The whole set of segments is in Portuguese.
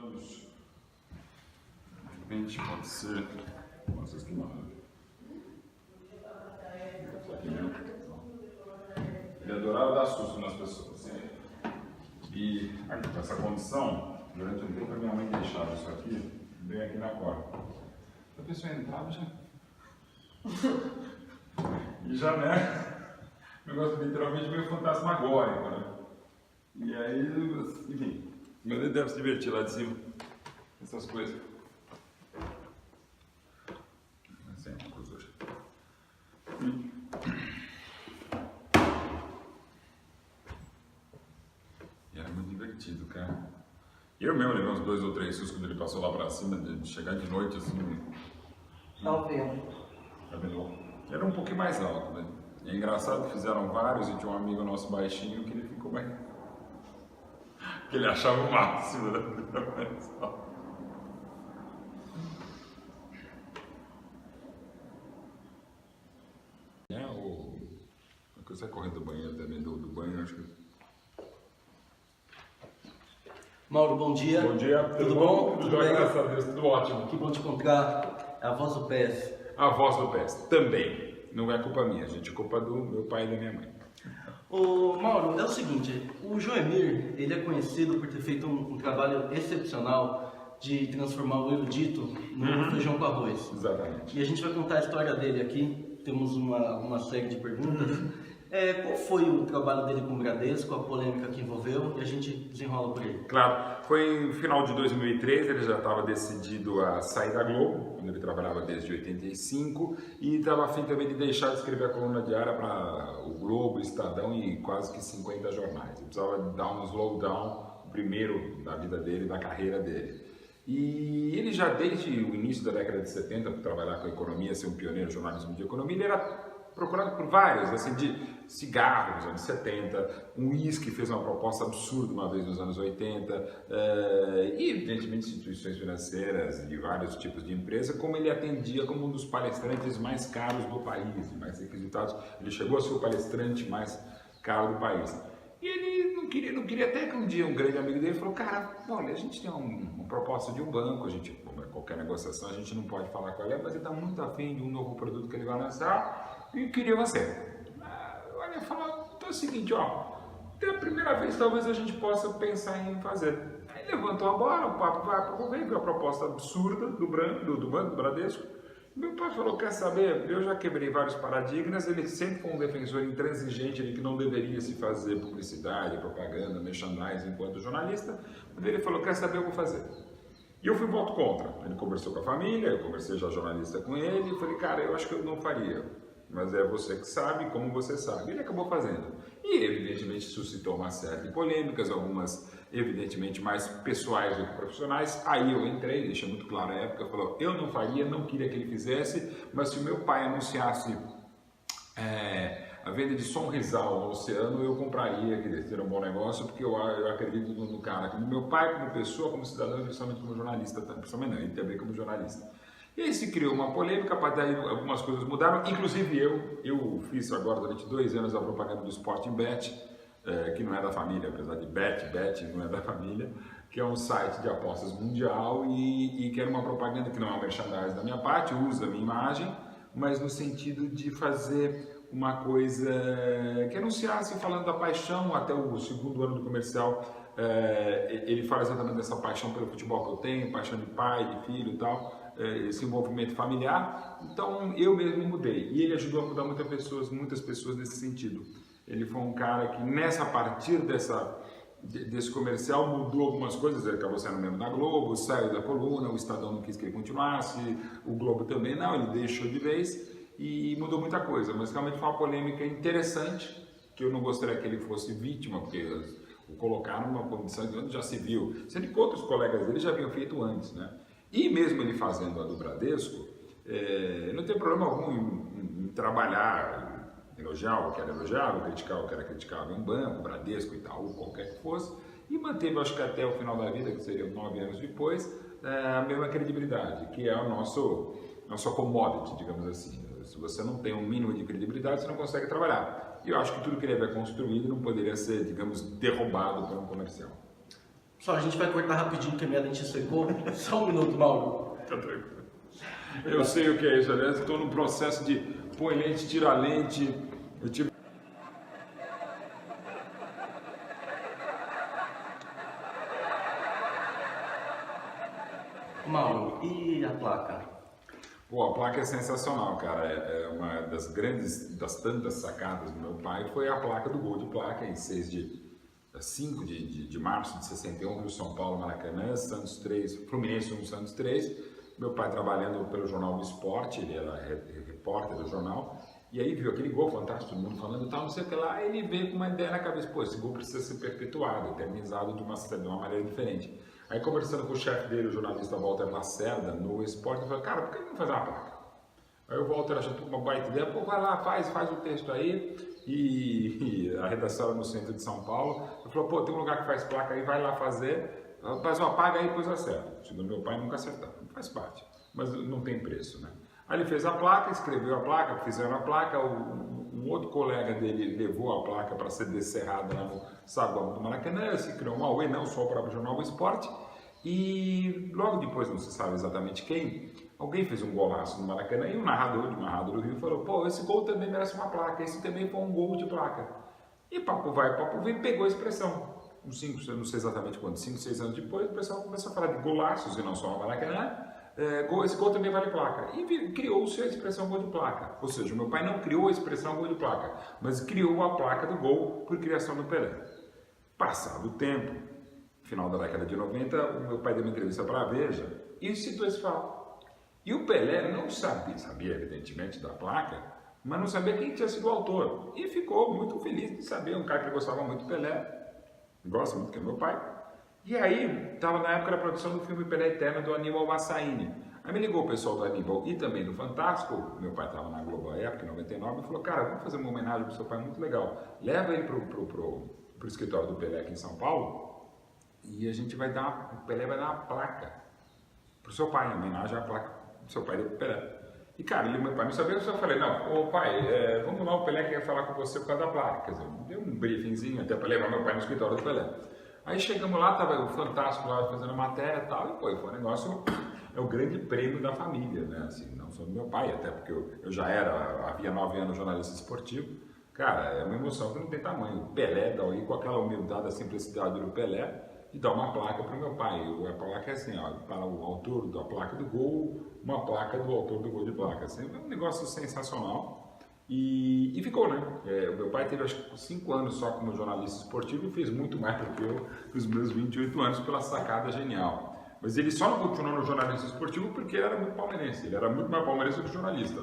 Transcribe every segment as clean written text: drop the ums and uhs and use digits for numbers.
anos. De repente pode ser. Nossa, que maravilha. Ele adorava dar susto nas pessoas. E com essa condição, durante um tempo a minha mãe deixava isso aqui, bem aqui na porta. A pessoa entrava já. E já, né? Um negócio literalmente meio fantasmagórico, né? E aí, enfim, mas ele deve se divertir lá de cima, essas coisas. Assim, uma coisa hoje. E era muito divertido, cara. Eu mesmo levei uns 2 ou 3 sustos quando ele passou lá pra cima, de chegar de noite assim. Era um pouquinho mais alto, né? E é engraçado que fizeram vários e tinha um amigo nosso baixinho que ele ficou mais. Que ele achava o máximo, né? Você sai correndo do banheiro também, do banho, acho que. Mauro, bom dia. Bom dia, tudo bom? Tudo bem, graças a Deus, tudo ótimo. Que bom te encontrar. É a voz do PES. A voz do PES, também. Não é culpa minha, gente, é culpa do meu pai e da minha mãe. Ô Mauro, é o seguinte, o Joemir, ele é conhecido por ter feito um trabalho excepcional de transformar o erudito no feijão com arroz. Exatamente. E a gente vai contar a história dele aqui, temos uma série de perguntas. Qual foi o trabalho dele com o Bradesco, a polêmica que envolveu, e a gente desenrola por ele. Claro, foi no final de 2013, ele já estava decidido a sair da Globo, onde ele trabalhava desde 85, e estava a fim também de deixar de escrever a coluna diária para o Globo, Estadão e quase que 50 jornais. Ele precisava dar um slowdown, o primeiro da vida dele, da carreira dele. E ele já desde o início da década de 70, por trabalhar com a economia, ser um pioneiro no jornalismo de economia, ele era procurado por vários, assim, de cigarro nos anos 70, um uísque fez uma proposta absurda uma vez nos anos 80, e evidentemente instituições financeiras de vários tipos de empresa, como ele atendia como um dos palestrantes mais caros do país, mais requisitados. Ele chegou a ser o palestrante mais caro do país. E ele não queria até que um dia um grande amigo dele falou, cara, olha, a gente tem uma proposta de um banco, a gente, como é qualquer negociação, a gente não pode falar qual é, mas ele está muito afim de um novo produto que ele vai lançar e queria você. Olha, falou, então é o seguinte, ó, pela primeira vez talvez a gente possa pensar em fazer. Aí levantou a bola, o papo vai para o veio a proposta absurda do banco, do Bradesco. Meu pai falou, quer saber, eu já quebrei vários paradigmas, ele sempre foi um defensor intransigente de que não deveria se fazer publicidade, propaganda, merchandising enquanto jornalista, mas ele falou, quer saber, eu vou fazer. E eu fui voto contra. Ele conversou com a família, eu conversei já jornalista com ele, e falei, cara, eu acho que eu não faria, mas é você que sabe, como você sabe. Ele acabou fazendo. E evidentemente suscitou uma série de polêmicas, algumas evidentemente mais pessoais do que profissionais. Aí eu entrei, deixei muito claro na época, falou, eu não faria, não queria que ele fizesse, mas se o meu pai anunciasse a venda de Sonrisal no oceano, eu compraria, que seria um bom negócio, porque eu acredito no cara, como meu pai, como pessoa, como cidadão, e principalmente como jornalista, principalmente não, ele também como jornalista. E aí se criou uma polêmica, a partir daí algumas coisas mudaram, inclusive eu fiz agora durante 2 anos a propaganda do Sporting Bet, que não é da família, apesar de Bet não é da família, que é um site de apostas mundial e que era uma propaganda que não é um merchandising da minha parte, usa a minha imagem, mas no sentido de fazer uma coisa que anunciasse falando da paixão, até o 2º ano do comercial, ele fala exatamente dessa paixão pelo futebol que eu tenho, paixão de pai, de filho e tal, esse envolvimento familiar. Então eu mesmo mudei e ele ajudou a mudar muitas pessoas nesse sentido. Ele foi um cara que a partir desse comercial mudou algumas coisas. Ele acabou sendo membro da Globo, saiu da coluna, o Estadão não quis que ele continuasse, o Globo também não, ele deixou de vez e mudou muita coisa, mas realmente foi uma polêmica interessante, que eu não gostaria que ele fosse vítima, porque o colocaram numa condição de onde já se viu, sendo que outros colegas dele já haviam feito antes, né? E mesmo ele fazendo a do Bradesco, não tem problema algum em trabalhar, elogiar o que era elogiável, criticar o que era criticável em banco, Bradesco e tal, qualquer que fosse, e manteve, acho que até o final da vida, que seria 9 anos depois, a mesma credibilidade, que é a nossa commodity, digamos assim. Se você não tem um mínimo de credibilidade, você não consegue trabalhar. E eu acho que tudo que ele havia construído não poderia ser, digamos, derrubado por um comercial. Só, a gente vai cortar rapidinho que a minha lente secou. Só um minuto, Mauro. Tá tranquilo. Eu sei o que é isso, aliás, estou no processo de põe lente, tira lente. Eu tive... Mauro, e a placa? Pô, a placa é sensacional, cara. É uma das das tantas sacadas do meu pai, foi a placa do gol de placa em 5 de março de 61, Rio São Paulo, Maracanã, Santos 3, Fluminense 1, Santos 3. Meu pai trabalhando pelo jornal do Esporte, ele era repórter do jornal, e aí viu aquele gol fantástico, todo mundo falando e tal, não sei o que lá, ele veio com uma ideia na cabeça, pô, esse gol precisa ser perpetuado, eternizado de uma maneira diferente. Aí conversando com o chefe dele, o jornalista Walter Lacerda, no Esporte, eu falei, cara, por que ele não faz uma placa? Aí o Walter achou uma baita ideia, pô, vai lá, faz o texto aí, e a redação era no centro de São Paulo, eu falei, pô, tem um lugar que faz placa aí, vai lá fazer, faz uma paga aí, depois acerta. Segundo meu pai, nunca acertava, faz parte, mas não tem preço, né? Aí ele fez a placa, escreveu a placa, fizeram a placa, um outro colega dele levou a placa para ser descerrada lá no saguão do Maracanã, se criou uma auê, não só para o jornal do Esporte, e logo depois, não se sabe exatamente quem, alguém fez um golaço no Maracanã e um narrador de uma rádio do Rio falou, pô, esse gol também merece uma placa, esse também foi um gol de placa. E papo vai, papo vem, pegou a expressão. Uns 5, não sei exatamente quando, 5, 6 anos depois, o pessoal começou a falar de golaços e não só no Maracanã, esse gol também vale placa. E criou-se a expressão gol de placa. Ou seja, o meu pai não criou a expressão gol de placa, mas criou a placa do gol por criação do Pelé. Passado o tempo, final da década de 90, o meu pai deu uma entrevista para a Veja e citou esse fato. E o Pelé não sabia evidentemente da placa, mas não sabia quem tinha sido o autor. E ficou muito feliz de saber, um cara que gostava muito do Pelé, gosta muito, que é meu pai. E aí, estava na época da produção do filme Pelé Eterno do Aníbal Massaíni. Aí me ligou o pessoal do Aníbal e também do Fantástico, meu pai estava na Globo à época, em 99, e falou, cara, vamos fazer uma homenagem pro seu pai, muito legal. Leva ele pro escritório do Pelé aqui em São Paulo e a gente vai dar, o Pelé vai dar uma placa pro seu pai, em homenagem à placa do seu pai do Pelé. E cara, meu pai não sabia, eu só falei, não, ô pai, vamos lá, o Pelé quer falar com você por causa da placa. Quer dizer, deu um briefingzinho até para levar meu pai no escritório do Pelé. Aí chegamos lá, tava o Fantástico lá fazendo matéria e tal, e pô, foi um negócio, é o grande prêmio da família, né, assim, não só do meu pai, até porque eu já havia 9 anos jornalista esportivo, cara, é uma emoção que não tem tamanho, o Pelé dá aí com aquela humildade, a simplicidade do Pelé, e dá uma placa para o meu pai, a placa é assim, ó, para o autor da placa do gol, uma placa do autor do gol de placa, assim, é um negócio sensacional. E ficou, né? O meu pai teve acho que 5 anos só como jornalista esportivo e fez muito mais do que eu nos meus 28 anos pela sacada genial. Mas ele só não continuou no jornalismo esportivo porque ele era muito palmeirense, ele era muito mais palmeirense do que jornalista.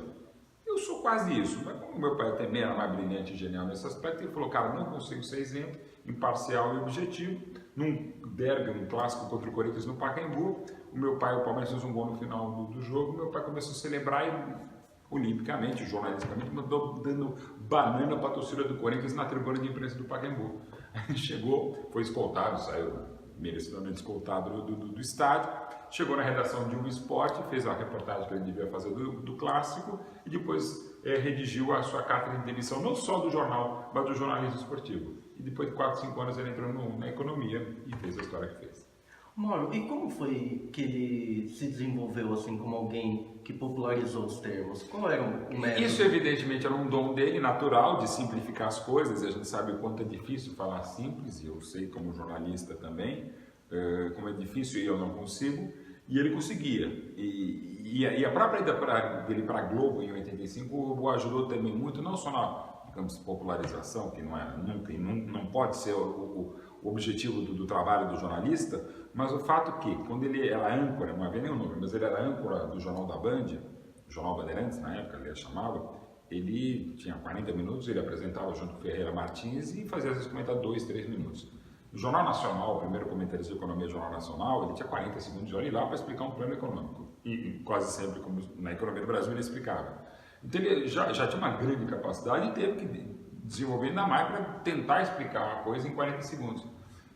Eu sou quase isso, mas como meu pai também era mais brilhante e genial nesse aspecto, ele falou, cara, não consigo ser isento, imparcial e objetivo. Num derby, um clássico contra o Corinthians no Pacaembu, o meu pai, o Palmeiras fez um gol no final do jogo, meu pai começou a celebrar e olimpicamente, jornalisticamente, dando banana para a torcida do Corinthians na tribuna de imprensa do Pacaembu. Aí chegou, foi escoltado, saiu merecidamente escoltado do estádio, chegou na redação de um esporte, fez a reportagem que ele devia fazer do clássico e depois redigiu a sua carta de demissão, não só do jornal, mas do jornalismo esportivo. E depois de 4, 5 anos ele entrou na economia e fez a história que fez. Mauro, e como foi que ele se desenvolveu assim como alguém que popularizou os termos? Qual era o método? Isso evidentemente era um dom dele, natural, de simplificar as coisas. A gente sabe o quanto é difícil falar simples, e eu sei como jornalista também, como é difícil e eu não consigo, e ele conseguia. E a própria ida dele para a Globo em 85 o ajudou também muito, não só na, digamos, popularização, que não é nunca e não pode ser o objetivo do trabalho do jornalista, mas o fato que, quando ele era âncora, não havia nenhum nome, mas ele era âncora do Jornal da Band, Jornal Bandeirantes, na época ele chamava, ele tinha 40 minutos, ele apresentava junto com Ferreira Martins e fazia às vezes comentar 2, 3 minutos. O Jornal Nacional, o primeiro comentarista de economia do Jornal Nacional, ele tinha 40 segundos de hora e lá para explicar um plano econômico. E quase sempre, como na economia do Brasil, ele explicava. Então ele já tinha uma grande capacidade e teve que desenvolver ainda mais para tentar explicar uma coisa em 40 segundos.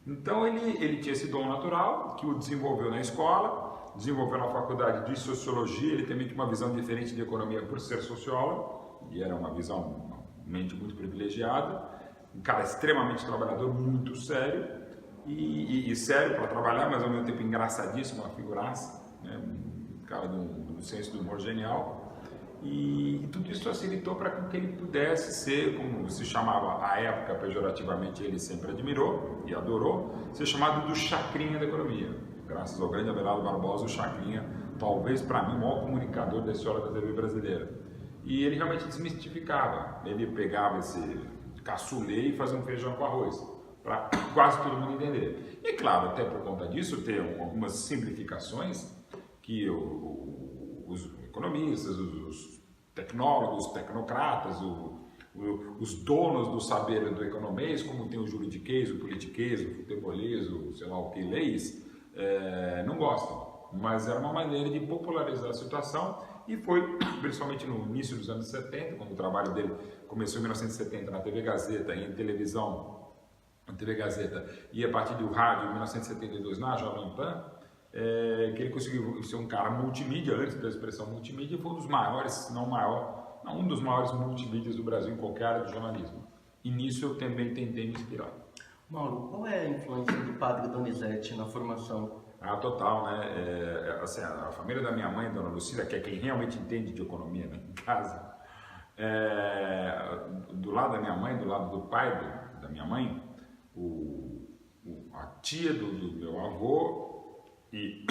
Então ele tinha esse dom natural, que o desenvolveu na escola, desenvolveu na faculdade de Sociologia, ele também tinha uma visão diferente de economia por ser sociólogo, e era uma mente muito privilegiada, um cara extremamente trabalhador, muito sério, e sério para trabalhar, mas ao mesmo tempo engraçadíssimo, uma figuraça, né? Um cara do senso do humor genial. E tudo isso facilitou para que ele pudesse ser, como se chamava à época, pejorativamente, ele sempre admirou e adorou, ser chamado do chacrinha da economia. Graças ao grande Abelardo Barbosa, o chacrinha, talvez para mim, o maior comunicador da história da TV brasileira. E ele realmente desmistificava, ele pegava esse cassoulet e fazia um feijão com arroz, para quase todo mundo entender. E claro, até por conta disso, tem algumas simplificações que os economistas, os tecnólogos, tecnocratas, os donos do saber do economês, como tem o juridiquês, o politiquês, o futebolês, o sei lá o que leis, não gostam. Mas era uma maneira de popularizar a situação e foi, principalmente no início dos anos 70, quando o trabalho dele começou em 1970 na TV Gazeta e em televisão, na TV Gazeta, e a partir do rádio em 1972 na Jovem Pan, que ele conseguiu ser um cara multimídia, antes da expressão multimídia, e foi um dos maiores, se não maior, não, um dos maiores multimídias do Brasil em qualquer área do jornalismo. E nisso eu também tentei me inspirar. Mauro, qual é a influência do padre Donizete na formação? Total, né? Assim, a família da minha mãe, Dona Lucília, que é quem realmente entende de economia, né, em casa, do lado da minha mãe, do lado do pai da minha mãe, a tia do meu avô e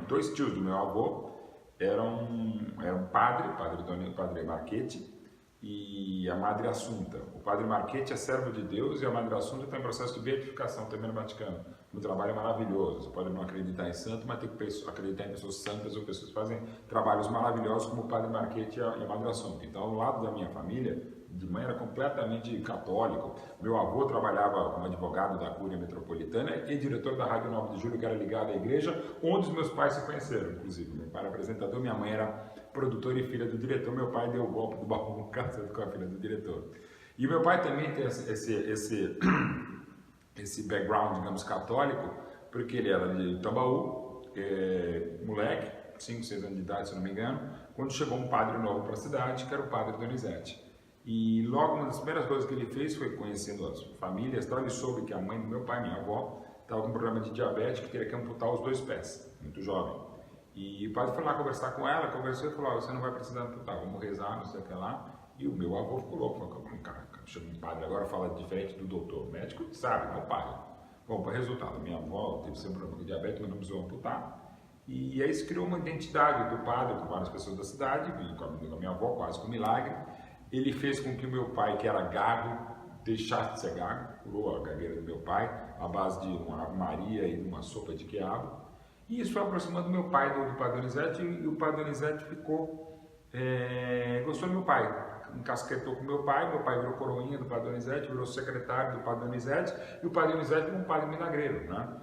dois tios do meu avô eram padre Marchetti e a Madre Assunta. O padre Marchetti é servo de Deus e a Madre Assunta está em processo de beatificação também no Vaticano. Um trabalho maravilhoso. Você pode não acreditar em santo, mas tem que acreditar em pessoas santas ou pessoas que fazem trabalhos maravilhosos como o padre Marchetti e a Madre Assunta. Então, ao lado da minha família, de mãe era completamente católico. Meu avô trabalhava como advogado da Cúria Metropolitana e diretor da Rádio 9 de Julho, que era ligada à igreja, onde os meus pais se conheceram, inclusive. Meu pai era apresentador, minha mãe era produtora e filha do diretor. Meu pai deu o golpe do baú casado com a filha do diretor. E meu pai também tem esse background, digamos, católico, porque ele era de Tambaú, moleque, 5, 6 anos de idade, se não me engano, quando chegou um padre novo para a cidade, que era o padre Donizete. E logo, uma das primeiras coisas que ele fez foi conhecendo as famílias, então ele soube que a mãe do meu pai, minha avó, estava com um problema de diabetes, que teria que amputar os 2 pés, muito jovem. E o padre foi lá conversar com ela, conversou e falou: você não vai precisar amputar, vamos rezar, não sei o que lá. E o meu avô ficou louco, falou: cara, chama um padre agora, fala diferente do doutor. O médico sabe, não pai. Bom, para resultado, minha avó teve sempre um problema de diabetes, mas não precisou amputar. E aí se criou uma identidade do padre com várias pessoas da cidade, com a minha avó, quase com um milagre. Ele fez com que o meu pai, que era gago, deixasse de ser gago, curou a gagueira do meu pai, à base de uma Maria e de uma sopa de quiabo. E isso foi aproximando meu pai do padre Donizete, e o padre Donizete gostou do meu pai. Encasquetou com meu pai virou coroinha do padre Donizete, virou secretário do padre Donizete, e o padre Donizete era um padre milagreiro, né?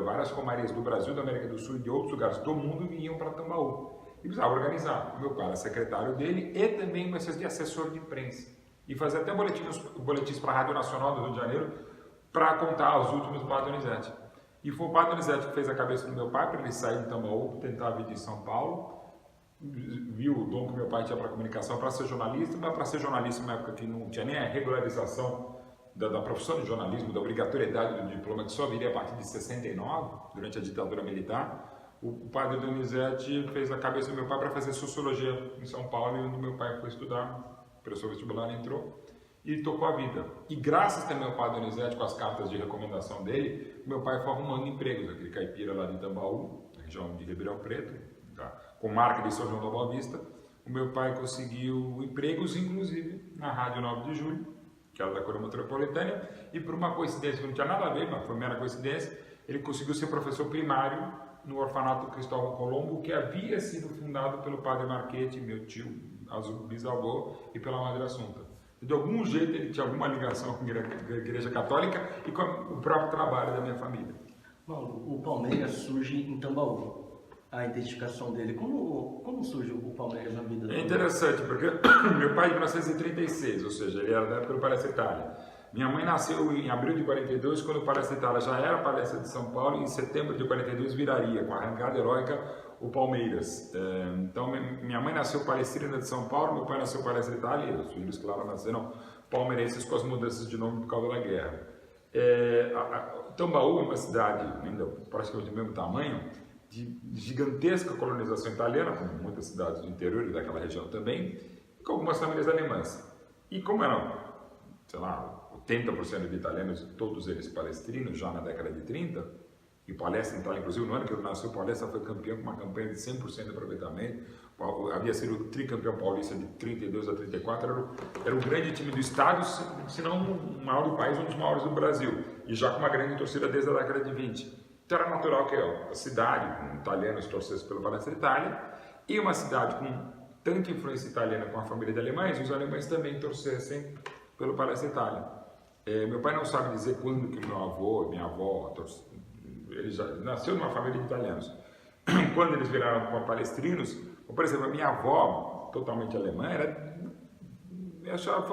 Várias comarias do Brasil, da América do Sul e de outros lugares do mundo vinham para Tambaú. E precisava organizar. O meu pai era secretário dele e também uma espécie de assessor de imprensa. E fazia até boletins para a Rádio Nacional do Rio de Janeiro para contar os últimos do padre Donizete. E foi o padre Donizete que fez a cabeça do meu pai para ele sair de Tambaú, tentar vir de São Paulo. Viu o dom que meu pai tinha para comunicação, para ser jornalista, mas para ser jornalista numa época que não tinha nem a regularização da profissão de jornalismo, da obrigatoriedade do diploma, que só viria a partir de 69, durante a ditadura militar. O padre Donizete fez a cabeça do meu pai para fazer sociologia em São Paulo, e onde meu pai foi estudar, prestou vestibular, entrou e tocou a vida. E graças também ao padre Donizete, com as cartas de recomendação dele, meu pai foi arrumando empregos, aquele caipira lá de Tambaú, na região de Ribeirão Preto, tá? Com marca de São João da Boa Vista. O meu pai conseguiu empregos, inclusive, na Rádio 9 de Julho, que era da Cúria Metropolitana, e por uma coincidência que não tinha nada a ver, mas foi mera coincidência, ele conseguiu ser professor primário no orfanato Cristóvão Colombo, que havia sido fundado pelo padre Marchetti, meu tio, bisavô, e pela Madre Assunta. De algum jeito ele tinha alguma ligação com a Igreja Católica e com o próprio trabalho da minha família. Mauro, o Palmeiras surge em Tambaú. A identificação dele, como surge o Palmeiras na vida dele? É interessante, porque meu pai é de 1936, ou seja, ele era da época do Palestra Itália. Minha mãe nasceu em abril de 42, quando o Palestra Itália já era Palestra de São Paulo, e em setembro de 42 viraria, com a arrancada heróica, o Palmeiras. Então, minha mãe nasceu Palestrina de São Paulo, meu pai nasceu Palestra Itália, e os filhos, claro, nasceram palmeirenses com as mudanças de nome por causa da guerra. Tambaú é uma cidade, ainda praticamente do mesmo tamanho, de gigantesca colonização italiana, como muitas cidades do interior e daquela região também, e com algumas famílias alemãs. E como eram, sei lá, 80% de italianos, todos eles palestrinos, já na década de 30, e Palestra, então, inclusive no ano que eu nasci, Palestra foi campeão com uma campanha de 100% de aproveitamento, havia sido o tricampeão paulista de 32 a 34, era o grande time do estado, se não o maior do país, um dos maiores do Brasil, e já com uma grande torcida desde a década de 20. Então era natural que a cidade, com italianos, torcessem pelo Palestra Itália, e uma cidade com tanta influência italiana com a família de alemães, os alemães também torcessem pelo Palestra Itália. Meu pai não sabe dizer quando que meu avô e minha avó, ele já nasceu numa família de italianos. Quando eles viraram palestrinos, por exemplo, a minha avó, totalmente alemã,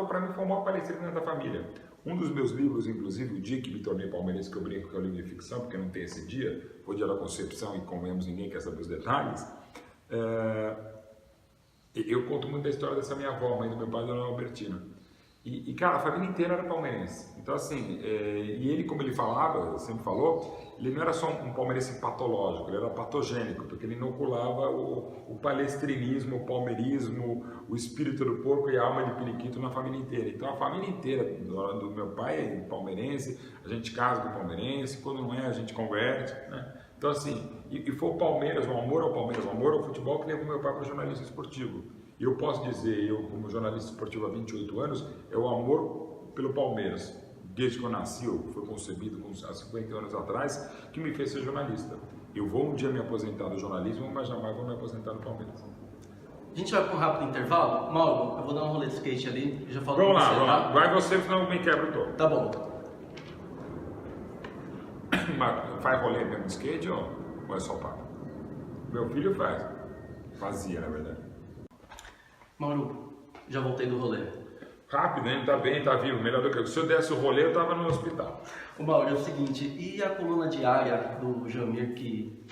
para mim foi a maior palestrina da família. Um dos meus livros, inclusive, o dia que me tornei palmeirense, que eu brinco que é um livro de ficção, porque não tem esse dia, foi o dia da concepção e convenhamos, ninguém quer saber os detalhes, eu conto muito da história dessa minha avó, mãe do meu pai, Dona Albertina. E, cara, a família inteira era palmeirense. Então, assim, e ele, como ele falava, sempre falou, ele não era só um palmeirense patológico, ele era patogênico, porque ele inoculava o palestrinismo, o palmeirismo, o espírito do porco e a alma de periquito na família inteira. Então, a família inteira do meu pai é palmeirense, a gente casa com palmeirense, quando não é, a gente converte, né? Então, assim, e foi o Palmeiras, o amor ao Palmeiras, o amor ao futebol que levou meu pai para o jornalismo esportivo. E eu posso dizer, eu como jornalista esportivo há 28 anos, é o amor pelo Palmeiras, desde que eu nasci, eu fui concebido há 50 anos atrás, que me fez ser jornalista. Eu vou um dia me aposentar do jornalismo, mas jamais vou me aposentar do Palmeiras. A gente vai para um rápido intervalo. Mauro, eu vou dar um rolê de skate ali, já falo vamos com lá, você, vamos tá? lá. Vai você, senão eu me quebro todo. Tá bom. Faz rolê mesmo de skate ou é só papo? Meu filho faz. Fazia, na verdade. Mauro, já voltei do rolê. Rápido, hein? Tá bem, tá vivo. Melhor do que eu. Se eu desse o rolê, eu tava no hospital. Ô Mauro, é o seguinte, e a coluna diária do Jamir que...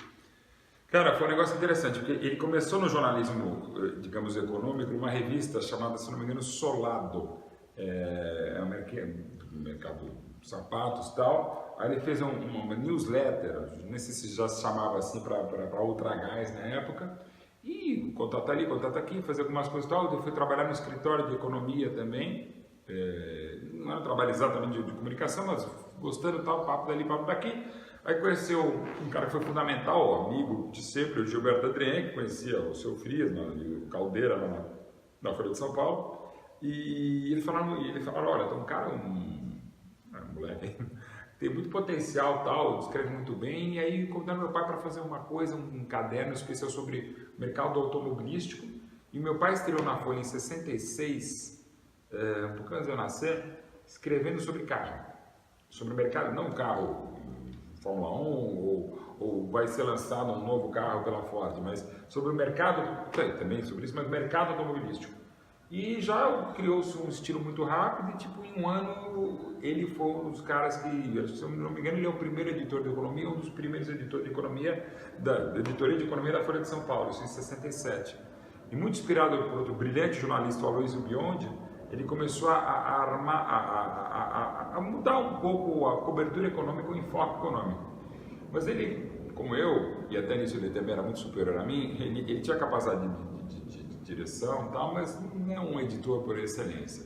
Cara, foi um negócio interessante, porque ele começou no jornalismo, digamos, econômico, numa revista chamada, se não me engano, Solado. É um mercado de sapatos e tal. Aí ele fez uma newsletter, nem sei se já se chamava assim para Ultragás na época. E contata ali, contata aqui, fazer algumas coisas e tal. Eu fui trabalhar no escritório de economia também. Não era um trabalho exatamente de comunicação, mas gostando e tal, papo dali, papo daqui. Aí conheceu um cara que foi fundamental, amigo de sempre, o Gilberto Adrien, que conhecia o seu Frias, o Caldeira, lá na Folha de São Paulo. E ele falaram, olha, tem um cara, um moleque, tem muito potencial, tal, escreve muito bem. E aí convidaram meu pai para fazer uma coisa, um caderno especial sobre o mercado automobilístico. E meu pai estreou na Folha em 66, um pouco antes de eu nascer, escrevendo sobre carro, sobre o mercado, não carro Fórmula 1 ou vai ser lançado um novo carro pela Ford, mas sobre o mercado, também sobre isso, mas mercado automobilístico. E já criou-se um estilo muito rápido e tipo em um ano ele foi um dos caras que, se eu não me engano, ele é o primeiro editor de economia, um dos primeiros editores de economia, da editoria de economia da Folha de São Paulo, isso em 67. E muito inspirado por outro brilhante jornalista, o Aloysio Biondi, ele começou a mudar um pouco a cobertura econômica, o enfoque econômico. Mas ele, como eu, e até nisso ele também era muito superior a mim, ele tinha capacidade de direção e tal, mas não é um editor por excelência.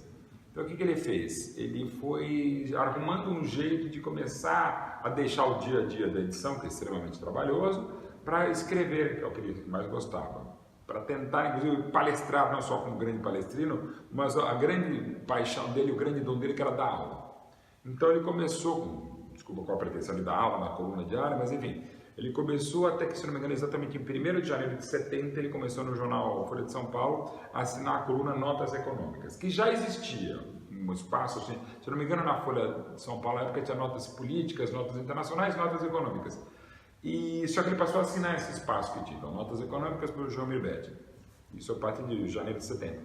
Então o que ele fez? Ele foi arrumando um jeito de começar a deixar o dia a dia da edição, que é extremamente trabalhoso, para escrever, que é o que ele mais gostava. Para tentar, inclusive, palestrar, não só como grande palestrino, mas a grande paixão dele, o grande dom dele, que era dar aula. Então ele começou, desculpa qual a pretensão de dar aula na coluna diária, mas enfim, ele começou até que, se não me engano, exatamente em 1º de janeiro de 70, ele começou no jornal Folha de São Paulo a assinar a coluna Notas Econômicas, que já existia um espaço, assim, se não me engano, na Folha de São Paulo, na época tinha notas políticas, notas internacionais, notas econômicas. E só que ele passou a assinar esse espaço que tinha, então, Notas Econômicas pelo João Mirbetti. Isso a partir de janeiro de 70.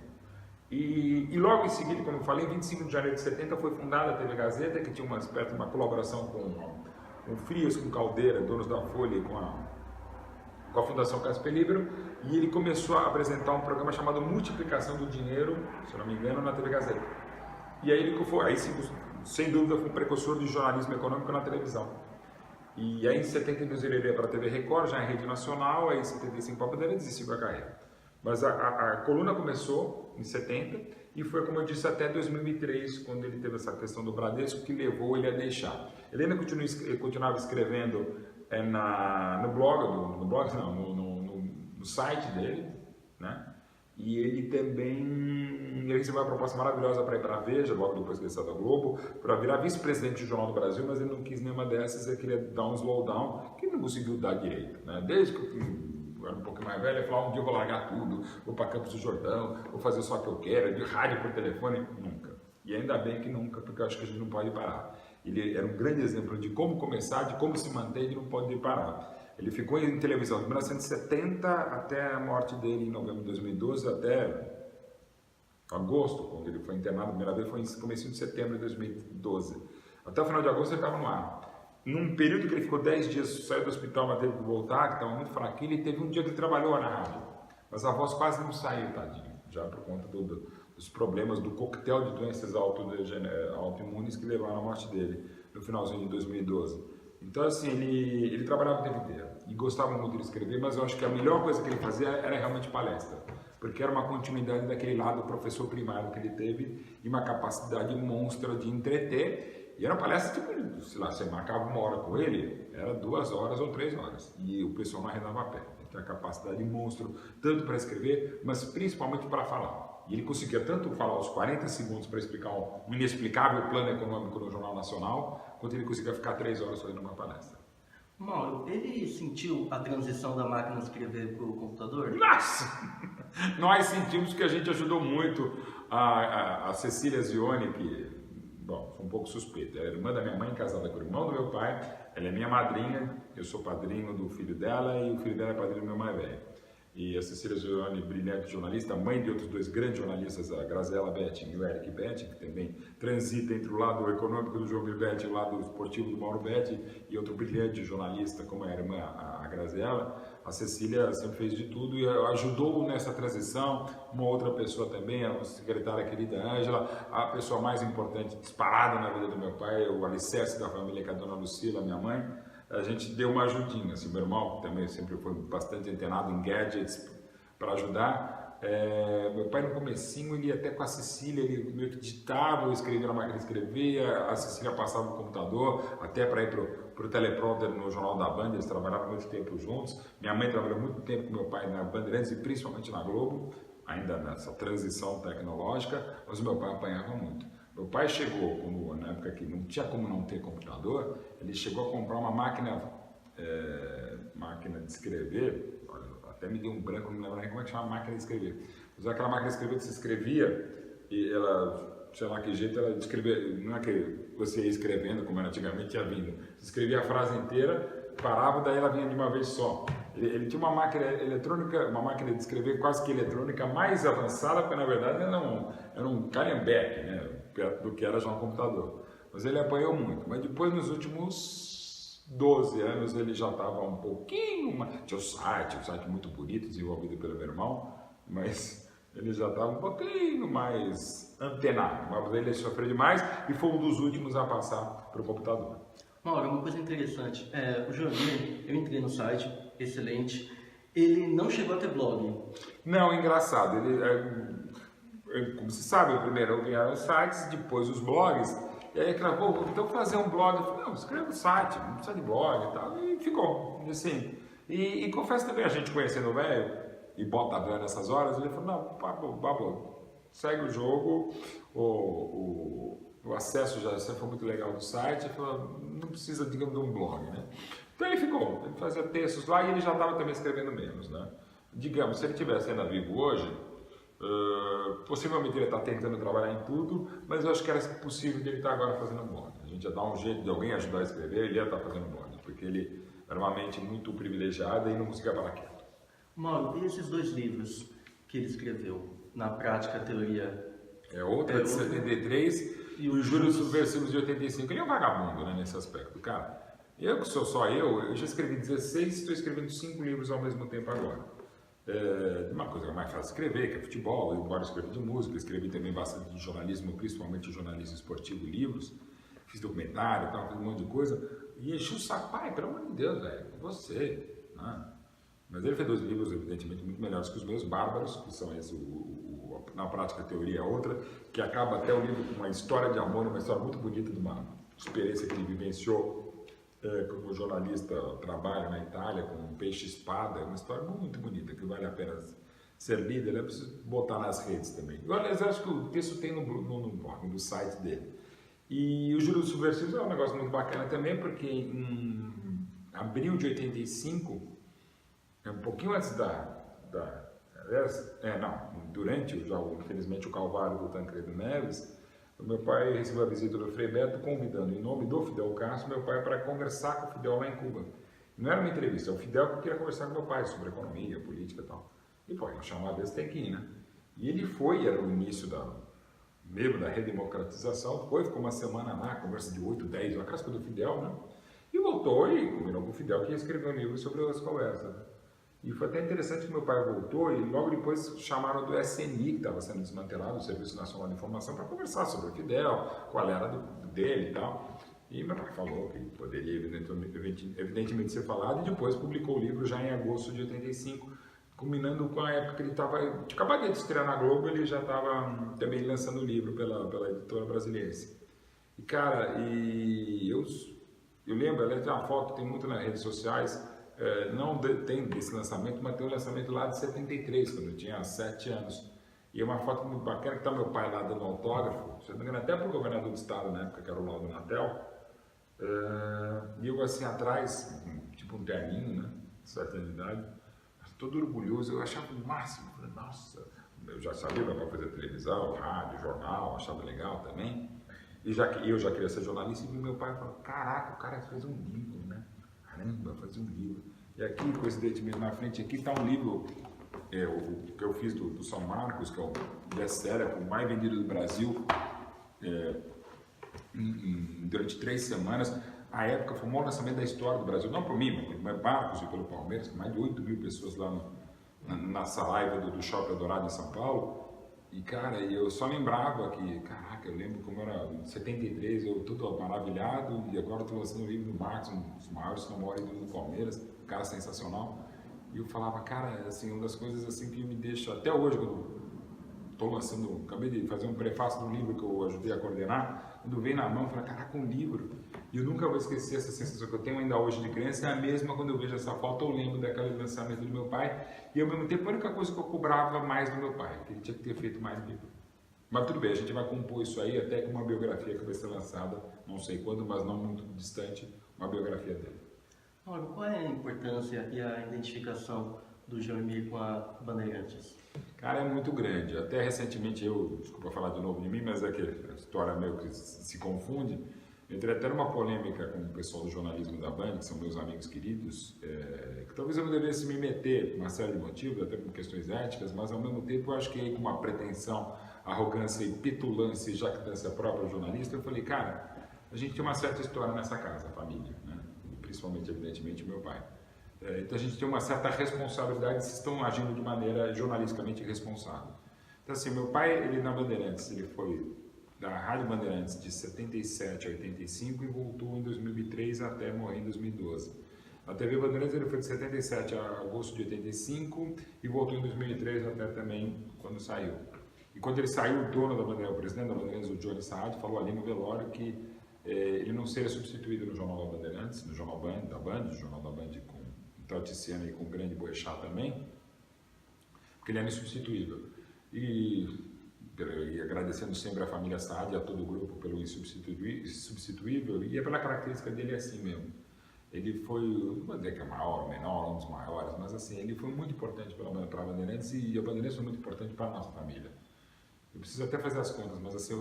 E logo em seguida, como eu falei, em 25 de janeiro de 70 foi fundada a TV Gazeta, que tinha uma espécie de uma colaboração com Frias, com Caldeira, donos da Folha, e com a Fundação Casper Libero, e ele começou a apresentar um programa chamado Multiplicação do Dinheiro, se eu não me engano, na TV Gazeta. E aí ele foi, aí sem dúvida, foi um precursor do jornalismo econômico na televisão. E aí em 72 ele veio para a TV Record, já em rede nacional, aí em 75 a Bandeira desistiu da carreira. Mas a coluna começou em 70 e foi, como eu disse, até 2003, quando ele teve essa questão do Bradesco, que levou ele a deixar. Ele ainda continuava escrevendo no site dele, né? E ele também recebeu uma proposta maravilhosa para ir para a Veja, logo depois que ele saiu da Globo, para virar vice-presidente do Jornal do Brasil, mas ele não quis nenhuma dessas, ele queria dar um slowdown, que ele não conseguiu dar direito, né? Desde que eu era um pouquinho mais velho, ele falava, um dia eu vou largar tudo, vou para Campos do Jordão, vou fazer só o que eu quero, de rádio por telefone, nunca. E ainda bem que nunca, porque eu acho que a gente não pode parar. Ele era um grande exemplo de como começar, de como se manter, de não pode parar. Ele ficou em televisão de 1970 até a morte dele em novembro de 2012, até agosto, quando ele foi internado a primeira vez, foi em começo de setembro de 2012. Até o final de agosto ele estava no ar. Num período que ele ficou 10 dias, saiu do hospital, mas teve que voltar, que estava muito fraquinho, ele teve um dia que ele trabalhou na rádio. Mas a voz quase não saiu, tadinho, já por conta dos problemas do coquetel de doenças autoimunes que levaram à morte dele no finalzinho de 2012. Então, assim, ele trabalhava o tempo inteiro e gostava muito de escrever, mas eu acho que a melhor coisa que ele fazia era realmente palestra, porque era uma continuidade daquele lado professor primário que ele teve e uma capacidade monstra de entreter. E era uma palestra tipo, sei lá, você marcava 1 hora com ele, era 2 horas ou 3 horas e o pessoal não arredava a pé. Ele tem a capacidade monstro tanto para escrever, mas principalmente para falar. E ele conseguia tanto falar os 40 segundos para explicar um inexplicável plano econômico no Jornal Nacional, quanto ele conseguia ficar 3 horas fazendo uma palestra. Mauro, ele sentiu a transição da máquina de escrever para o computador? Nossa! Nós sentimos que a gente ajudou muito a Cecília Zione, que, bom, sou um pouco suspeito, ela é irmã da minha mãe, casada com o irmão do meu pai, ela é minha madrinha, eu sou padrinho do filho dela e o filho dela é padrinho do meu mais velho. E a Cecília Zione, brilhante jornalista, mãe de outros 2 grandes jornalistas, a Graziella Betting e o Eric Betting, que também transita entre o lado econômico do João Betting e o lado esportivo do Mauro Betting, e outro brilhante jornalista, como a irmã, a Graziella. A Cecília sempre fez de tudo e ajudou nessa transição. Uma outra pessoa também, a secretária querida Ângela, a pessoa mais importante disparada na vida do meu pai, o alicerce da família, que é a dona Lucila, minha mãe. A gente deu uma ajudinha, assim, meu irmão também sempre foi bastante antenado em gadgets para ajudar. Meu pai no comecinho, ele ia até com a Cecília, ele meio que digitava, eu escrevia na máquina de escrever, a Cecília passava no computador, até para ir para o teleprompter no Jornal da Band, eles trabalhavam muito tempo juntos. Minha mãe trabalhou muito tempo com meu pai na Bandeirantes e principalmente na Globo, ainda nessa transição tecnológica, mas o meu pai apanhava muito. Meu pai chegou, na época que não tinha como não ter computador, ele chegou a comprar uma máquina de escrever, olha, até me deu um branco, não lembro nem como é que chama a máquina de escrever. Mas aquela máquina de escrever que você escrevia e ela, sei lá que jeito, ela escrevia, não é que você ia escrevendo como era antigamente, ia vindo. Você escrevia a frase inteira, parava, daí ela vinha de uma vez só. Ele tinha uma máquina eletrônica, uma máquina de escrever quase que eletrônica mais avançada, porque na verdade era um calhambeque, né, do que era já um computador. Mas ele apanhou muito. Mas depois, nos últimos 12 anos, ele já estava um pouquinho... Tinha um site muito bonito, desenvolvido pelo meu irmão, mas ele já estava um pouquinho mais antenado. Mas ele sofreu demais e foi um dos últimos a passar para o computador. Mauro, uma coisa interessante, o Joemir, eu entrei no site, excelente, ele não chegou a ter blog. Não, engraçado, como você sabe, primeiro vieram os sites, depois os blogs, e aí aquela, então fazer um blog, eu falei, não, escreve no site, não precisa de blog e tal, e ficou, assim, e confesso também, a gente conhecendo o velho, e bota a velho nessas horas, ele falou, não, babou, segue o jogo, o acesso já foi muito legal do site, ele falou, não precisa, digamos, de um blog, né? Então ele ficou, ele fazia textos lá e ele já estava também escrevendo menos, né? Digamos, se ele tivesse ainda vivo hoje, possivelmente ele está tentando trabalhar em tudo, mas eu acho que era possível de ele estar agora fazendo um blog. A gente ia dar um jeito de alguém ajudar a escrever, ele ia estar fazendo um blog, porque ele era uma mente muito privilegiada e não conseguia parar quieto. Mauro, e esses 2 livros que ele escreveu, Na Prática, a Teoria? Outra de 73 e os Juros Subversivos de 85. Ele é um vagabundo, né, nesse aspecto, cara. Eu que sou só eu já escrevi 16 e estou escrevendo 5 livros ao mesmo tempo agora. Uma coisa que é mais fácil escrever, que é futebol, embora eu escreva de música, escrevi também bastante de jornalismo, principalmente jornalismo esportivo e livros. fiz documentário, tal, fiz um monte de coisa, e enchi o saco, pai, pelo amor de Deus, velho, você, né? Mas ele fez 2 livros, evidentemente, muito melhores que os meus, Bárbaros, que são esse, na prática a teoria é outra, que acaba até o livro com uma história de amor, uma história muito bonita de uma experiência que ele vivenciou como jornalista, trabalho na Itália com um peixe-espada, uma história muito bonita, que vale a pena ser lida, ele é preciso botar nas redes também. Eu, aliás, acho que o texto tem no blog, no site dele. E o Júlio Subversivos é um negócio muito bacana também, porque em abril de 85, um pouquinho antes durante infelizmente o calvário do Tancredo Neves, o meu pai recebeu a visita do Frei Beto convidando, em nome do Fidel Castro, meu pai para conversar com o Fidel lá em Cuba. Não era uma entrevista, é o Fidel que queria conversar com meu pai sobre economia, política e tal. E pô, uma chamada desse tem que ir, né? E ele foi, era o início mesmo da redemocratização, ficou uma semana lá, conversa de 8, 10, uma casca do Fidel, né? E voltou e combinou com o Fidel que ia escrever um livro sobre as conversas, né? E foi até interessante que meu pai voltou e logo depois chamaram do SNI, que estava sendo desmantelado, o Serviço Nacional de Informação, para conversar sobre o Fidel, qual era dele e tal. E meu pai falou que poderia evidentemente ser falado e depois publicou o livro já em agosto de 85, combinando com a época que ele estava, acabado de estrear na Globo, ele já estava também lançando o livro pela editora Brasiliense. E cara, eu lembro, aliás, tem uma foto, tem muito nas redes sociais, não tem desse lançamento, mas tem um lançamento lá de 73, quando eu tinha 7 anos. E é uma foto muito bacana, que está meu pai lá dando autógrafo, se não me engano, até para o governador do estado na época, que era o Laudo Natel. E eu assim atrás, tipo um terninho, né, de 7 anos de idade, todo orgulhoso, eu achava o máximo. Falei, nossa, eu já sabia para fazer televisão, rádio, jornal, achava legal também. E eu já queria ser jornalista, e meu pai falou, caraca, o cara fez um livro, né? Caramba, fazer um livro. E aqui, coincidentemente, na frente aqui está um livro o que eu fiz do São Marcos, que é o best-seller, o mais vendido do Brasil, durante 3 semanas. A época foi o maior lançamento da história do Brasil, não por mim, mas Marcos e pelo Palmeiras, com mais de 8 mil pessoas lá na Saraiva do Shopping Dourado em São Paulo. E cara, eu só lembrava que, caraca, eu lembro como era em 73, eu tudo maravilhado, e agora estou lançando o livro do Marcos, um dos maiores, se não maior ídolo do Palmeiras, um cara sensacional. E eu falava, cara, assim, uma das coisas assim que me deixa, até hoje, quando estou lançando, acabei de fazer um prefácio do livro que eu ajudei a coordenar, quando veio na mão, eu falei, caraca, um livro. E eu nunca vou esquecer essa sensação que eu tenho ainda hoje de criança, é a mesma quando eu vejo essa foto, eu lembro daquele lançamento do meu pai, e ao mesmo tempo a única coisa que eu cobrava mais do meu pai, que ele tinha que ter feito mais livro. Mas tudo bem, a gente vai compor isso aí até com uma biografia que vai ser lançada, não sei quando, mas não muito distante, uma biografia dele. Olha, qual é a importância e a identificação do Joemir com a Bandeirantes? Cara, é muito grande. Até recentemente desculpa falar de novo de mim, mas é que a história meio que se confunde. Eu entrei até numa polêmica com o pessoal do jornalismo da Band, que são meus amigos queridos, que talvez eu não devesse me meter por uma série de motivos, até por questões éticas, mas ao mesmo tempo eu acho que aí com uma pretensão, arrogância e petulância e jactância própria jornalista, eu falei, cara, a gente tem uma certa história nessa casa, a família, né? Principalmente, evidentemente, meu pai. Então a gente tem uma certa responsabilidade se estão agindo de maneira jornalisticamente responsável. Então assim, meu pai, ele na Bandeirantes, ele foi da Rádio Bandeirantes de 77 a 85 e voltou em 2003 até morrer em 2012. Na TV Bandeirantes ele foi de 77 a agosto de 85 e voltou em 2003 até também quando saiu. E quando ele saiu, o dono da Bandeirantes, o presidente da Bandeirantes, o Johnny Saad, falou ali no velório que ele não seria substituído no Jornal da Bandeirantes, no Jornal da Band, no Jornal da Band com Tauticiana e com o grande Boechat também, porque ele era insubstituível. E agradecendo sempre a família Saad e a todo o grupo pelo insubstituível, e é pela característica dele assim mesmo. Ele foi, não vou dizer que é maior ou menor, um dos maiores, mas assim, ele foi muito importante para a Bandeirantes e a Bandeirantes foi muito importante para a nossa família. Eu preciso até fazer as contas, mas assim,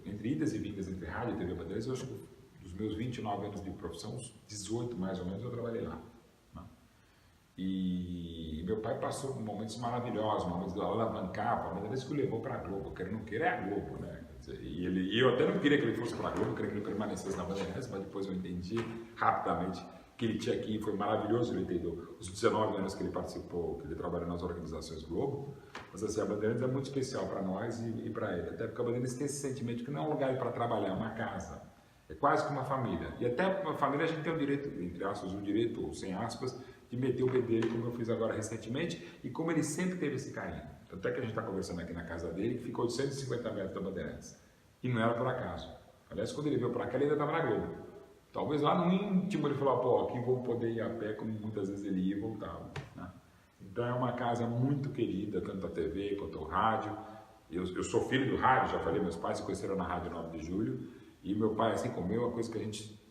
entre idas e vindas entre rádio e TV Bandeirantes, eu acho que dos meus 29 anos de profissão, uns 18 mais ou menos, eu trabalhei lá. Né? E meu pai passou por momentos maravilhosos, momentos de alavancar, a Bandeirantes que o levou para a Globo, quer não querer é a Globo, né? E eu até não queria que ele fosse para a Globo, eu queria que ele permanecesse na Bandeirantes, mas depois eu entendi rapidamente que ele tinha aqui, foi maravilhoso ele ter os 19 anos que ele participou, que ele trabalhou nas organizações Globo, mas assim, a Bandeirantes é muito especial para nós e para ele, até porque a Bandeirantes tem esse sentimento que não é um lugar para trabalhar, é uma casa. É quase que uma família. E até uma família a gente tem o direito, entre aspas, o direito, ou sem aspas, de meter o pé dele, como eu fiz agora recentemente, e como ele sempre teve esse carinho. Até que a gente está conversando aqui na casa dele, que ficou de 150 metros da Bandeirantes. E não era por acaso. Aliás, quando ele veio para cá, ele ainda estava na Globo. Talvez lá no íntimo ele falou, pô, aqui vou poder ir a pé, como muitas vezes ele ia e voltava. Né? Então é uma casa muito querida, tanto a TV quanto o rádio. Eu sou filho do rádio, já falei, meus pais se conheceram na Rádio 9 de Julho. E meu pai, assim como eu, a coisa que a gente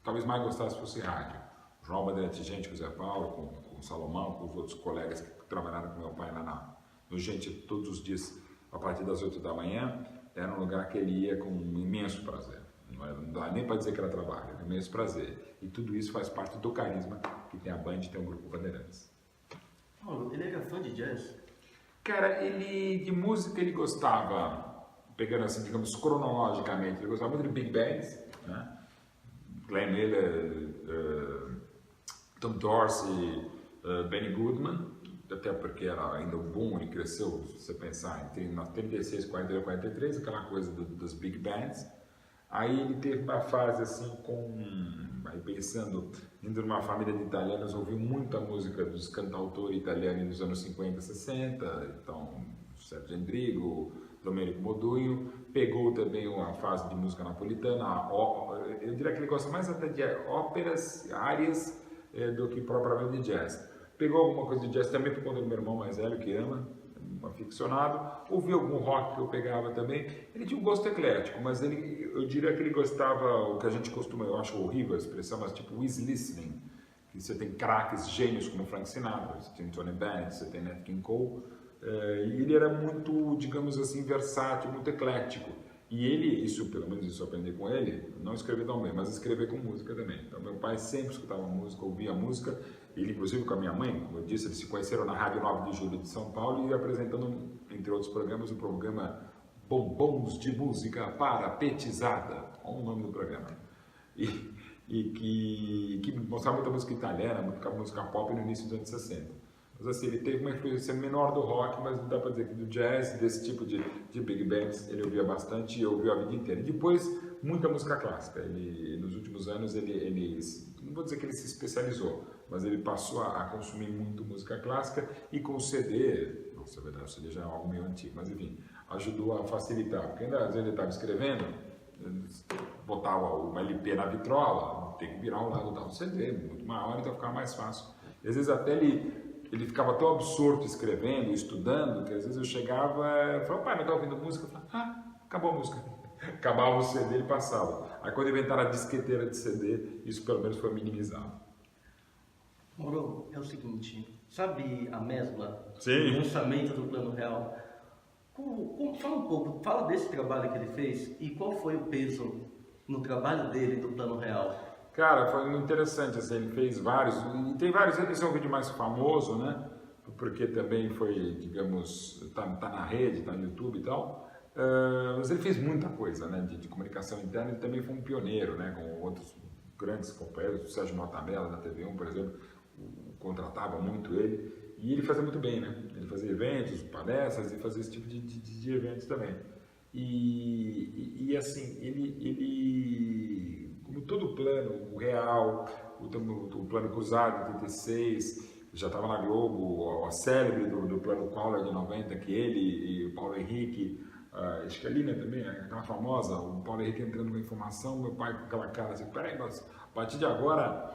talvez mais gostasse fosse rádio. João Bandeirante Gente, com o Zé Paulo, com o Salomão, com os outros colegas que trabalharam com meu pai lá no Gente todos os dias, a partir das 8 da manhã, era um lugar que ele ia com um imenso prazer. Não dá nem para dizer que era trabalho, era um imenso prazer. E tudo isso faz parte do carisma que tem a Band e tem o Grupo Bandeirantes. Paulo, ele era fã de jazz? Cara, de música ele gostava, pegando assim, digamos, cronologicamente, ele gostava muito de big bands, né? Glenn Miller, Tom Dorsey, Benny Goodman, até porque era ainda um boom, ele cresceu, se você pensar, entre 36, 42, 43, aquela coisa das big bands. Aí ele teve uma fase assim aí pensando, indo numa família de italianos, ouviu muita música dos cantautori italiani dos anos 50, 60, então Sergio Endrigo, Domenico Modugno, pegou também uma fase de música napolitana, eu diria que ele gosta mais até de óperas, áreas, do que propriamente de jazz. Pegou alguma coisa de jazz também por conta do meu irmão mais velho, que ama, um aficionado, ouviu algum rock que eu pegava também. Ele tinha um gosto eclético, mas eu diria que ele gostava, o que a gente costuma, eu acho horrível a expressão, mas tipo easy listening, que você tem craques, gênios como Frank Sinatra, você tem Tony Bennett, você tem Nat King Cole, e ele era muito, digamos assim, versátil, muito eclético. E ele, pelo menos isso eu aprendi com ele, não escrever tão bem, mas escrever com música também. Então meu pai sempre escutava música, ouvia música, ele inclusive com a minha mãe, como eu disse, eles se conheceram na Rádio 9 de Julho de São Paulo e apresentando, entre outros programas, o programa Bombons de Música para Petizada, olha o nome do programa. E que mostrava muita música italiana, muita música pop no início dos anos 60. Mas assim, ele teve uma influência menor do rock, mas dá para dizer que do jazz, desse tipo de big bands, ele ouvia bastante e ouviu a vida inteira. E depois, muita música clássica. Ele, nos últimos anos, ele não vou dizer que ele se especializou, mas ele passou a consumir muito música clássica e com o CD, nossa, é verdade, o CD já é algo meio antigo, mas enfim, ajudou a facilitar, porque ainda às vezes ele estava escrevendo, botava uma LP na vitrola, tem que virar um lado do CD, muito maior, então ficava mais fácil. E às vezes até ele ficava tão absorto escrevendo, estudando, que às vezes eu chegava e falava, pai, não está ouvindo música? Eu falava, acabou a música. Acabava o CD, ele passava. Aí quando inventaram a disqueteira de CD, isso pelo menos foi minimizado. Mauro, é o seguinte, sabe a Mesbla? Sim. O lançamento do Plano Real. Fala um pouco, fala desse trabalho que ele fez e qual foi o peso no trabalho dele do Plano Real. Cara, foi muito interessante, assim, ele fez vários, e tem vários, esse é um vídeo mais famoso, né, porque também foi, digamos, tá na rede, tá no YouTube e tal, mas ele fez muita coisa, né, de comunicação interna, ele também foi um pioneiro, né, com outros grandes companheiros, o Sérgio Mortamella, da TV1, por exemplo, contratava muito ele, e ele fazia muito bem, né, ele fazia eventos, palestras, e fazia esse tipo de eventos também. E assim, ele como todo plano, o Real, o plano Cruzado de 86, já estava na Globo, a célebre do plano Collor de 90, que ele e o Paulo Henrique, acho que a Lina também, aquela famosa, o Paulo Henrique entrando com informação, meu pai com aquela cara assim, peraí, mas a partir de agora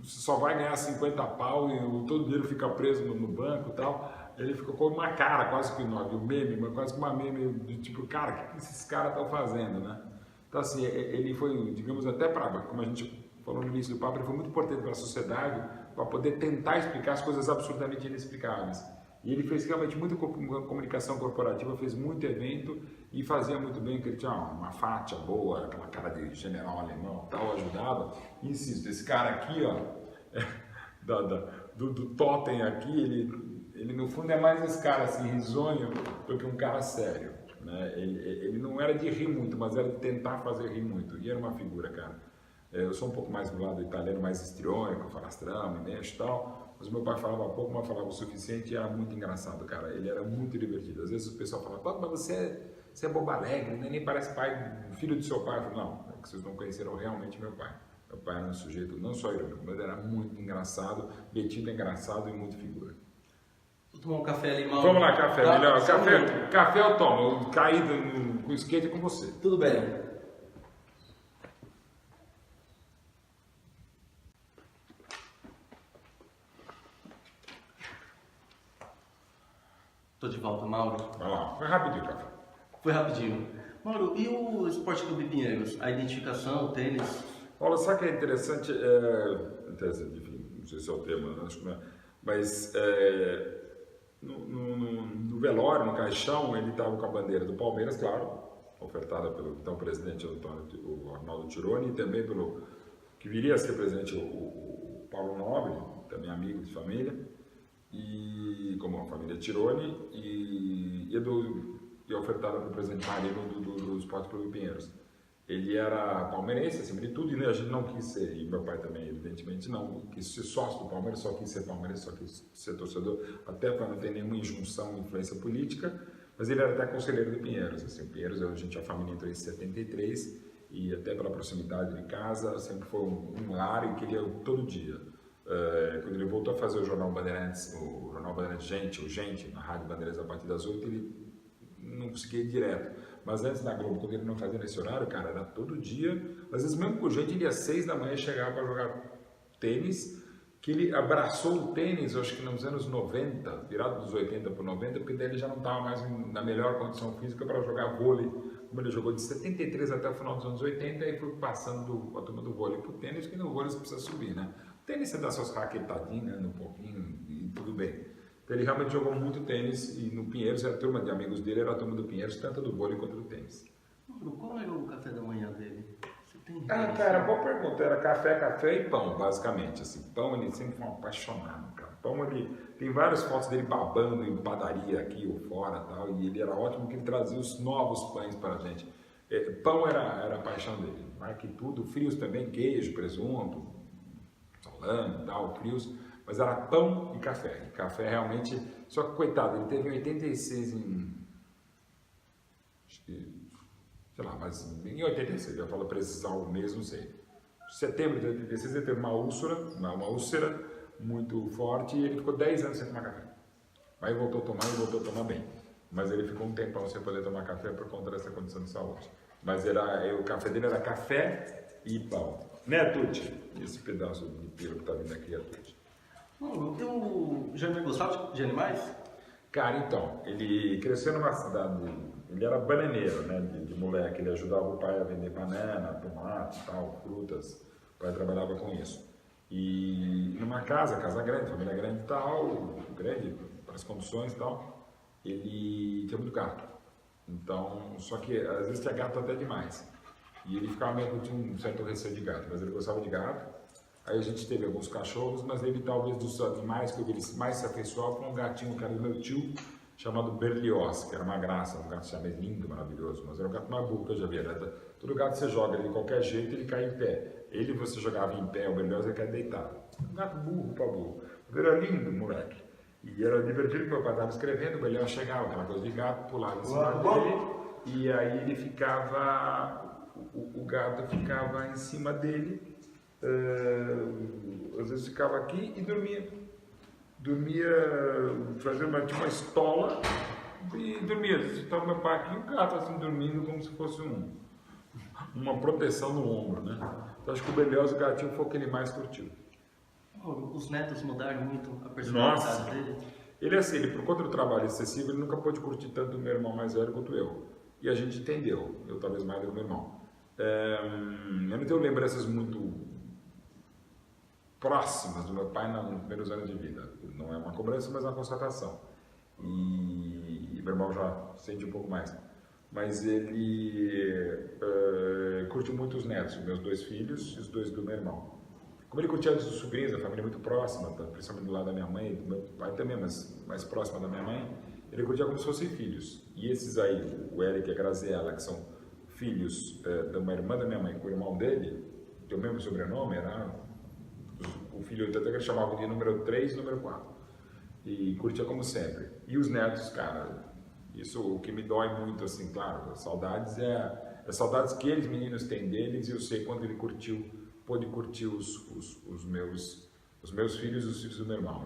você só vai ganhar 50 pau e todo o dinheiro fica preso no banco e tal. Ele ficou com uma cara, quase que não, um meme, mas quase que uma meme de tipo, cara, o que esses caras estão fazendo, né? Então assim, ele foi, digamos, até para, como a gente falou no início do papo, ele foi muito importante para a sociedade, para poder tentar explicar as coisas absurdamente inexplicáveis. E ele fez realmente muita comunicação corporativa, fez muito evento e fazia muito bem, que ele tinha uma faixa boa, aquela cara de general alemão, tal, ajudava. Insisto, esse cara aqui, ó, do totem aqui, ele no fundo é mais esse cara assim, risonho, do que um cara sério, né? Ele não era de rir muito, mas era de tentar fazer rir muito, e era uma figura, cara. Eu sou um pouco mais do lado italiano, mais histriônico, falastrão, me mexo e tal, mas meu pai falava pouco, mas falava o suficiente e era muito engraçado, cara. Ele era muito divertido. Às vezes o pessoal falava, mas você é bobo alegre, né? Nem parece pai, filho do seu pai. Eu falo, não, que vocês não conheceram realmente meu pai. Meu pai era um sujeito não só irônico, mas era muito engraçado, metido engraçado e muito figura. Vou tomar um café ali, Mauro. Vamos lá, café, Tá, melhor. só um minuto. Café eu tomo, eu caí com skate com você. Tudo bem. Tô de volta, Mauro. Vai lá, foi rapidinho, café. Foi rapidinho. Mauro, e o Esporte Clube Pinheiros? A identificação, o tênis? Olha, sabe o que é interessante? Interessante, enfim, não sei se é o tema, acho que não é. Mas no velório, no caixão, ele estava com a bandeira do Palmeiras, claro, ofertada pelo então presidente o Arnaldo Tironi, e também pelo que viria a ser presidente o Paulo Nobre, também amigo de família, e como a família Tironi, e ofertada pelo presidente Marino do Esporte Clube Pinheiros. Ele era palmeirense, acima de tudo, e a gente não quis ser, e meu pai também, evidentemente, não quis ser sócio do Palmeiras, só quis ser palmeirense, só quis ser torcedor, até para não ter nenhuma injunção, influência política, mas ele era até conselheiro do Pinheiros. Assim, o Pinheiros, a gente, a família entrou em 73, e até pela proximidade de casa, sempre foi um lar e queria todo dia. Quando ele voltou a fazer o Jornal Bandeirantes, Gente, na Rádio Bandeirantes a partir das 8, ele não conseguia ir direto. Mas antes da Globo, quando ele não fazia nesse horário, cara, era todo dia. Às vezes, mesmo com gente, ele ia às 6 da manhã chegar para jogar tênis, que ele abraçou o tênis, acho que nos anos 90, virado dos 80 para 90, porque daí ele já não estava mais na melhor condição física para jogar vôlei, como ele jogou de 73 até o final dos anos 80, e foi passando a turma do vôlei para o tênis, que no vôlei você precisa subir, né? O tênis você dá suas raquetadinhas, um pouquinho, e tudo bem. Então ele realmente jogou muito tênis, e no Pinheiros, a turma de amigos dele era a turma do Pinheiros, tanto do vôlei quanto do tênis. Mauro, qual era o café da manhã dele? Você tem Cara, boa pergunta. Era café e pão, basicamente. Assim, pão, ele sempre foi um apaixonado, cara. Pão, ele tem várias fotos dele babando em padaria aqui ou fora, tal, e ele era ótimo porque ele trazia os novos pães para a gente. Pão era a paixão dele. Mais que tudo, frios também, queijo, presunto, salame, tal, frios. Mas era pão e café. E café realmente... Só que, coitado, ele teve 86 acho que... Sei lá, mas em 86, eu falo precisar o mês, não sei. Em setembro de 86 ele teve uma úlcera muito forte, e ele ficou 10 anos sem tomar café. Aí voltou a tomar bem. Mas ele ficou um tempão sem poder tomar café por conta dessa condição de saúde. Mas o café dele era café e pão. Né, Tuti? Esse pedaço de pelo que tá vindo aqui é Tuti. O Jair gostava de animais? Cara, então, ele cresceu numa cidade, ele era bananeiro, né, de moleque, ele ajudava o pai a vender banana, tomate, tal, frutas, o pai trabalhava com isso. E numa casa grande, família grande e tal, grande para as condições e tal, ele tinha muito gato. Então, só que às vezes tinha gato até demais. E ele ficava meio com um certo receio de gato, mas ele gostava de gato. Aí a gente teve alguns cachorros, mas ele talvez dos animais que ele mais se afeiçoava foi um gatinho que era do meu tio, chamado Berlioz, que era uma graça, um gato chamado lindo, maravilhoso, mas era o gato mais burro que eu já vi. Todo gato você joga ele de qualquer jeito, ele cai em pé. Ele você jogava em pé, o Berlioz ele cai deitado. Um gato burro pra burro. Era lindo, moleque. E era divertido que meu pai estava escrevendo, o Berlioz chegava, aquela coisa de gato, pulava em cima dele, e aí ele ficava, o gato ficava em cima dele, às vezes ficava aqui e dormia fazendo uma estola e dormia. Estava meu pai aqui e o gato assim dormindo como se fosse uma proteção no ombro, né? Então acho que o Berlioz, o gatinho, foi o que ele mais curtiu. Os netos mudaram muito a personalidade dele? Ele assim, por conta do trabalho excessivo, ele nunca pôde curtir tanto o meu irmão mais velho quanto eu. E a gente entendeu, eu talvez mais do que o meu irmão. Eu não tenho lembranças muito próximas do meu pai nos primeiros anos de vida. Não é uma cobrança, mas é uma constatação. E meu irmão já sente um pouco mais. Mas ele curte muito os netos, meus 2 filhos e os 2 do meu irmão. Como ele curtia os sobrinhos, a família muito próxima, principalmente do lado da minha mãe, do meu pai também, mas mais próxima da minha mãe, ele curtia como se fossem filhos. E esses aí, o Eric e a Graziella, que são filhos de uma irmã da minha mãe com o irmão dele, tem o mesmo sobrenome, era o filho, até que ele chamava de número 3 e número 4. E curtia como sempre. E os netos, cara, isso o que me dói muito, assim, claro, saudades É saudades que eles, meninos, têm deles, e eu sei quando ele pôde curtir os meus filhos e os filhos do meu irmão.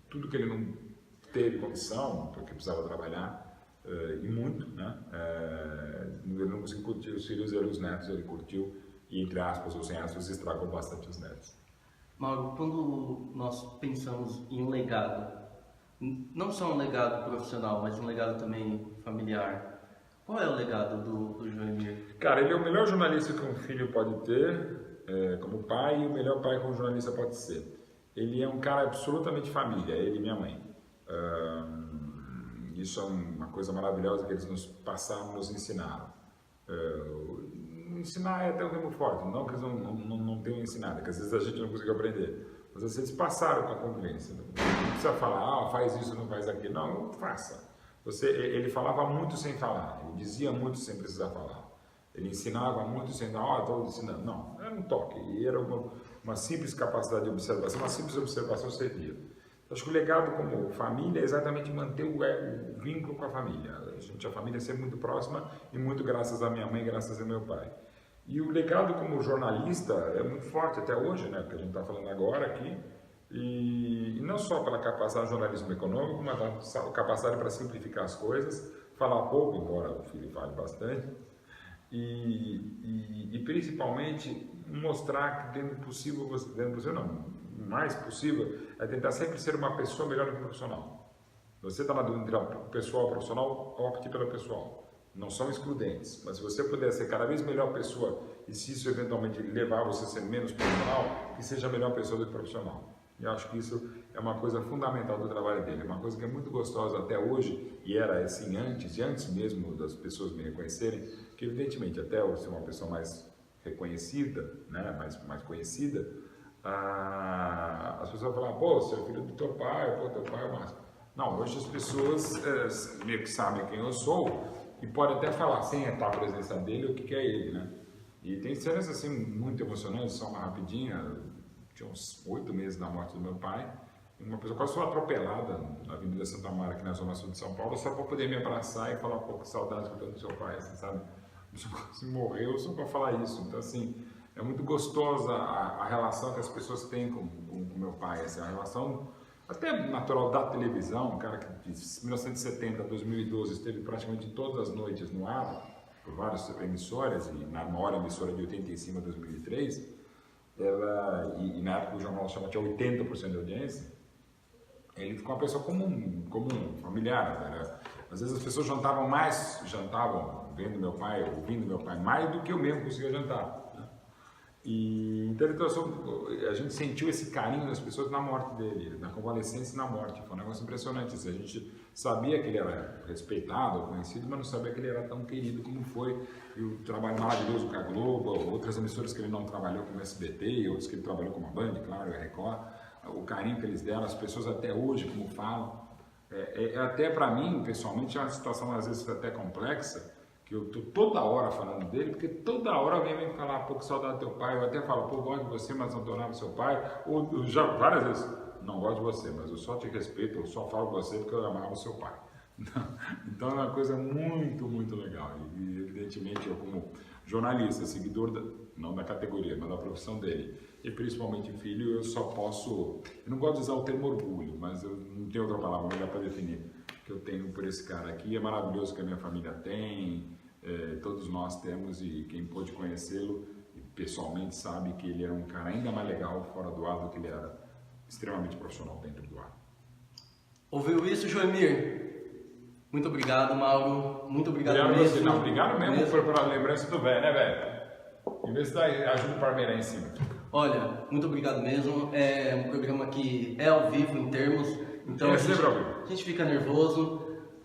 Tudo que ele não teve condição, porque precisava trabalhar, e muito, né? Ele não conseguiu curtir os filhos, os netos ele curtiu, e entre aspas ou sem aspas, estragou bastante os netos. Mauro, quando nós pensamos em um legado, não só um legado profissional, mas um legado também familiar, qual é o legado do Joemir? Cara, ele é o melhor jornalista que um filho pode ter como pai, e o melhor pai que um jornalista pode ser. Ele é um cara absolutamente família, ele e minha mãe. Isso é uma coisa maravilhosa que eles nos passaram, nos ensinaram. Ensinar é até um termo forte, não que eles não tenham ensinado, que às vezes a gente não conseguiu aprender, mas às vezes passaram com a convivência. Não precisa falar, faz isso, não faz aquilo, não, faça. Ele falava muito sem falar, ele dizia muito sem precisar falar, ele ensinava muito sem dar, estou ensinando, não, era um toque, e era uma simples capacidade de observação, uma simples observação servia. Acho que o legado como família é exatamente manter o vínculo com a família. A família é sempre muito próxima, e muito graças à minha mãe, graças ao meu pai. E o legado como jornalista é muito forte até hoje, né? Porque a gente está falando agora aqui, e não só pela capacidade de jornalismo econômico, mas a capacidade para simplificar as coisas, falar pouco, embora o filho fale bastante, e principalmente mostrar que dentro do possível não, o mais possível é tentar sempre ser uma pessoa melhor do que um profissional. Você está na dúvida entre pessoal e profissional, opte pelo pessoal. Não são excludentes, mas se você puder ser cada vez melhor pessoa, e se isso eventualmente levar você a ser menos profissional, que seja a melhor pessoa do que profissional. E eu acho que isso é uma coisa fundamental do trabalho dele, uma coisa que é muito gostosa até hoje, e era assim antes mesmo das pessoas me reconhecerem, que evidentemente até eu ser uma pessoa mais reconhecida, né, mais conhecida, as pessoas falam, pô, você é filho do teu pai, pô, teu pai é o máximo. Não, hoje as pessoas meio que sabem quem eu sou, e pode até falar, sem estar a presença dele, o que é ele, né? E tem cenas assim muito emocionantes, só uma rapidinha, tinha uns 8 meses da morte do meu pai, uma pessoa quase foi atropelada na Avenida Santa Mara, aqui na Zona Sul de São Paulo, só para poder me abraçar e falar um pouco de saudade que eu tenho do seu pai, assim, sabe? Se morreu só para falar isso. Então, assim, é muito gostosa a relação que as pessoas têm com o meu pai, assim, a relação até natural da televisão, um cara que de 1970 a 2012 esteve praticamente todas as noites no ar, por várias emissoras, e na maior emissora de 85 a 2003, e na época o jornal tinha 80% de audiência, ele ficou uma pessoa comum, familiar, né? Às vezes as pessoas jantavam vendo meu pai, ouvindo meu pai, mais do que eu mesmo conseguia jantar, né? E então a gente sentiu esse carinho das pessoas na morte dele, na convalescência e na morte. Foi um negócio impressionante. A gente sabia que ele era respeitado, conhecido, mas não sabia que ele era tão querido como foi. E o trabalho maravilhoso com a Globo, outras emissoras que ele não trabalhou, como o SBT, e outros que ele trabalhou com a Band, claro, a Record, o carinho que eles deram, as pessoas até hoje, como falam. Até para mim, pessoalmente, é uma situação às vezes até complexa, que eu estou toda hora falando dele, porque toda hora alguém vem falar, pô, que saudade do teu pai, eu até falo, pô, gosto de você, mas não adorava seu pai, ou já várias vezes, não gosto de você, mas eu só te respeito, eu só falo com você porque eu amava o seu pai. Então é uma coisa muito, muito legal, e evidentemente eu como jornalista, seguidor, não da categoria, mas da profissão dele, e principalmente filho, eu não gosto de usar o termo orgulho, mas eu não tenho outra palavra melhor para definir, que eu tenho por esse cara aqui, é maravilhoso que a minha família tem, todos nós temos, e quem pôde conhecê-lo pessoalmente sabe que ele era um cara ainda mais legal fora do ar do que ele era extremamente profissional dentro do ar. Ouviu isso, Joemir? Muito obrigado, Mauro. Muito obrigado mesmo. Não, obrigado mesmo pela lembrança do velho, né, velho? E vê se daí ajuda o Parmeira em cima. Olha, muito obrigado mesmo. É um programa que é ao vivo em termos, então a gente fica nervoso.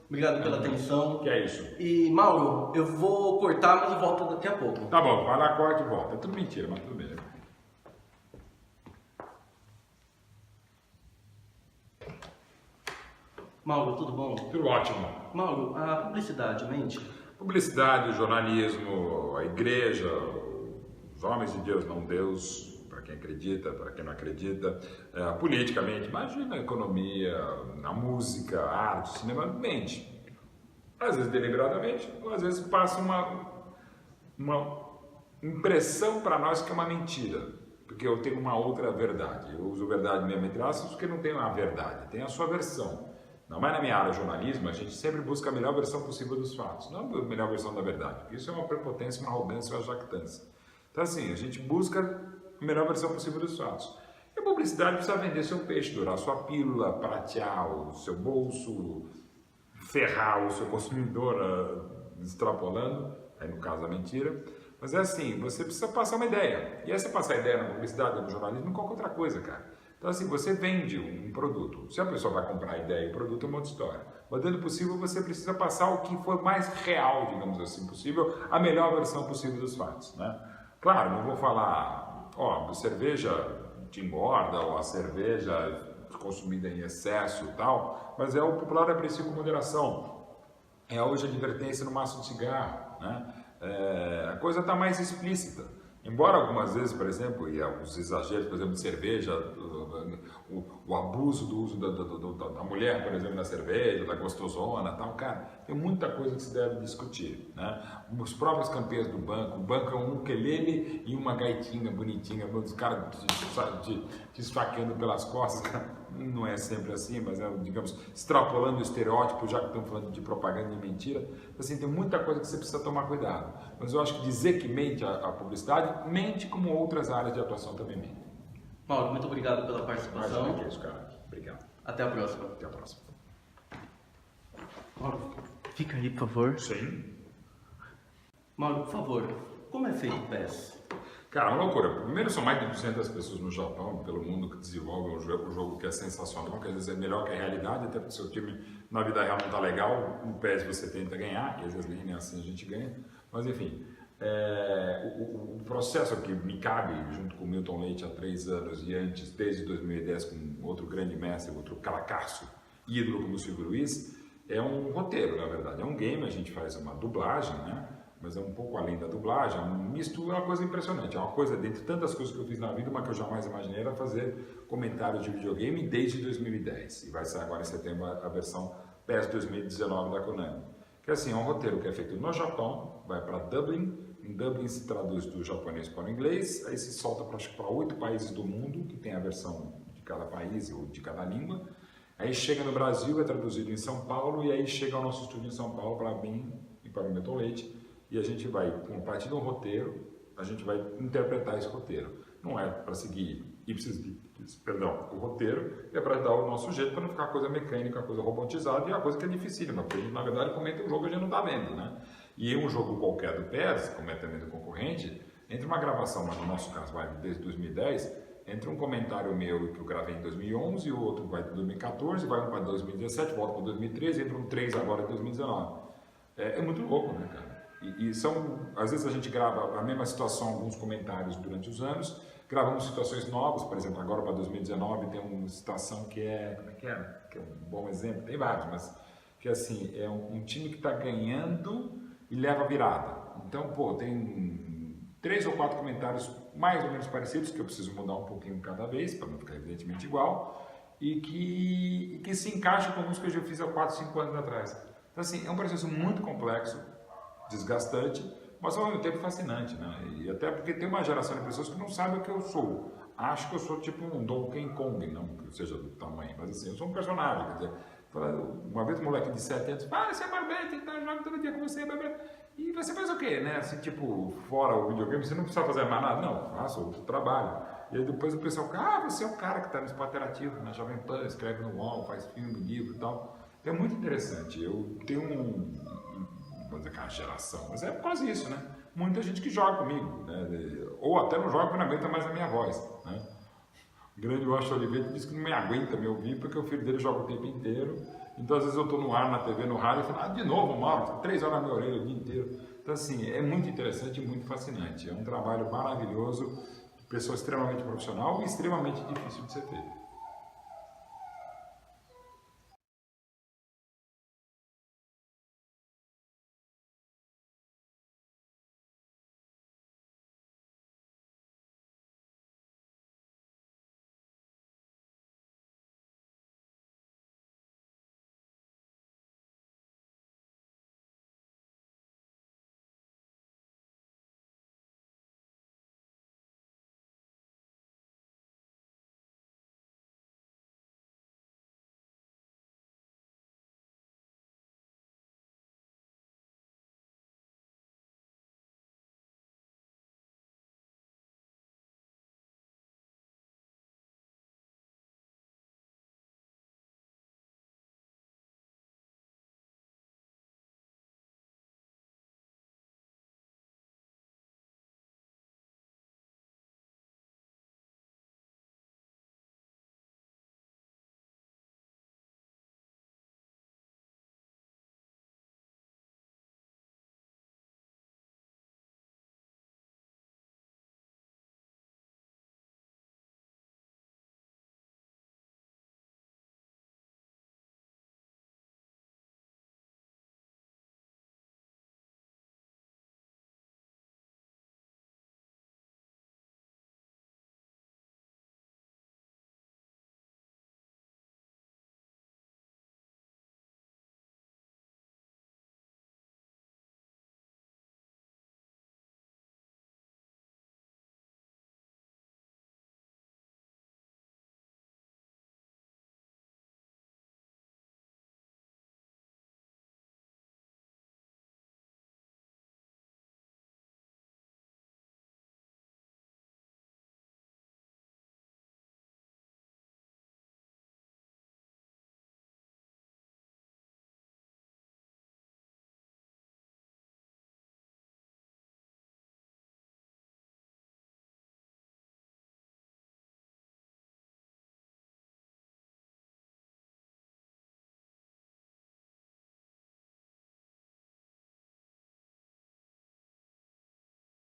Obrigado pela atenção. Que é isso. E, Mauro, eu vou cortar, mas eu volto daqui a pouco. Tá bom, vai lá, corta e volta. É tudo mentira, mas tudo bem. Mauro, tudo bom? Tudo ótimo. Mauro, a publicidade mente? Publicidade, o jornalismo, a igreja, os homens de Deus, não Deus, para quem acredita, para quem não acredita, politicamente, imagina a economia, a música, a arte, o cinema, mente. Às vezes deliberadamente, ou às vezes passa uma impressão para nós que é uma mentira, porque eu tenho uma outra verdade. Eu uso verdade mesmo entre aspas porque não tenho a verdade, tem a sua versão. Não é na minha área de jornalismo, a gente sempre busca a melhor versão possível dos fatos, não a melhor versão da verdade, porque isso é uma prepotência, uma arrogância, uma jactância. Então assim, a gente busca a melhor versão possível dos fatos. E a publicidade precisa vender seu peixe, dourar sua pílula, pratear o seu bolso, ferrar o seu consumidor, extrapolando, aí no caso a mentira. Mas é assim, você precisa passar uma ideia. E essa passar ideia na publicidade, no jornalismo, em qualquer outra coisa, cara. Então assim, você vende um produto. Se a pessoa vai comprar a ideia e o produto é uma outra história. Mas dentro do possível, você precisa passar o que for mais real, digamos assim, possível, a melhor versão possível dos fatos, né? Claro, não vou falar, ó, a cerveja te engorda, ou a cerveja consumida em excesso e tal, mas é o popular aprecio com moderação. É hoje a advertência no maço de cigarro, né? A coisa está mais explícita. Embora algumas vezes, por exemplo, e os exageros, por exemplo, de cerveja, o abuso do uso da mulher, por exemplo, na cerveja, da gostosona, tal, cara, tem muita coisa que se deve discutir, né? Os próprios campeões do banco, o banco é um ukulele e uma gaitinha bonitinha, os caras te esfaqueando pelas costas, cara. Não é sempre assim, mas é, digamos, extrapolando o estereótipo, já que estamos falando de propaganda e mentira. Assim, tem muita coisa que você precisa tomar cuidado. Mas eu acho que dizer que mente a publicidade, mente como outras áreas de atuação também mentem. Mauro, muito obrigado pela participação. Imagina que é isso, cara. Obrigado. Até a próxima. Até a próxima. Mauro, fica aí, por favor. Sim. Mauro, por favor, como é feito o PES? Cara, uma loucura. Primeiro, são mais de 200 pessoas no Japão, pelo mundo, que desenvolvem um jogo que é sensacional, que às vezes é melhor que a realidade, até porque o seu time na vida real não está legal, no PES você tenta ganhar, e às vezes nem assim a gente ganha. Mas enfim, o processo que me cabe, junto com o Milton Leite há 3 anos e antes, desde 2010, com outro grande mestre, outro cracaço, ídolo como o Silvio Luiz, é um roteiro, na verdade. É um game, a gente faz uma dublagem, né? Mas é um pouco além da dublagem, é um misto, é uma coisa impressionante. É uma coisa, dentre tantas coisas que eu fiz na vida, uma que eu jamais imaginei era fazer comentários de videogame desde 2010. E vai sair agora em setembro a versão PES 2019 da Konami. Que assim, é um roteiro que é feito no Japão, vai para Dublin, em Dublin se traduz do japonês para o inglês, aí se solta para 8 países do mundo, que tem a versão de cada país ou de cada língua. Aí chega no Brasil, é traduzido em São Paulo, e aí chega ao nosso estúdio em São Paulo para mim e para o Milton Leite. E a gente vai, com parte do roteiro, a gente vai interpretar esse roteiro. Não é para seguir o roteiro, é para dar o nosso jeito, para não ficar coisa mecânica, coisa robotizada, e a coisa que é dificílima, porque a gente, na verdade, comenta um jogo que a gente não está vendo, né? E em um jogo qualquer do PES, como é também do concorrente, entre uma gravação, mas no nosso caso vai desde 2010, entre um comentário meu que eu gravei em 2011, e o outro vai de 2014, vai um para 2017, volta para 2013, entra um 3 agora em 2019. É muito louco, né, cara? E são, às vezes a gente grava a mesma situação, alguns comentários durante os anos, gravamos situações novas, por exemplo, agora para 2019 tem uma situação que é, como é que é? Que é um bom exemplo, tem vários, mas que assim, é um time que está ganhando e leva a virada. Então, pô, tem 3 ou 4 comentários mais ou menos parecidos, que eu preciso mudar um pouquinho cada vez, para não ficar evidentemente igual, e que se encaixa com alguns que eu já fiz há 4, 5 anos atrás. Então, assim, é um processo muito complexo, desgastante, mas ao mesmo tempo fascinante, né? E até porque tem uma geração de pessoas que não sabem o que eu sou. Acho que eu sou tipo um Donkey Kong, não que eu seja do tamanho, mas assim, eu sou um personagem. Quer dizer, uma vez um moleque de 7 anos, você é barbete, tem que estar jogando todo dia com você, barbete. E você faz o quê, né? Assim, tipo, fora o videogame, você não precisa fazer mais nada. Não, faço outro trabalho. E aí depois o pessoal, você é o cara que está no Esporte Interativo, na Jovem Pan, escreve no UOL, faz filme, livro e tal. Então é muito interessante. Eu tenho vamos dizer que é uma geração, mas é quase isso, né? Muita gente que joga comigo, né? Ou até não joga porque não aguenta mais a minha voz, né? O grande Washington Oliveira disse que não me aguenta me ouvir porque o filho dele joga o tempo inteiro. Então às vezes eu estou no ar, na TV, no rádio e falo, de novo, Mauro, 3 horas na minha orelha o dia inteiro. Então assim, é muito interessante e muito fascinante. É um trabalho maravilhoso, de pessoa extremamente profissional e extremamente difícil de ser feito.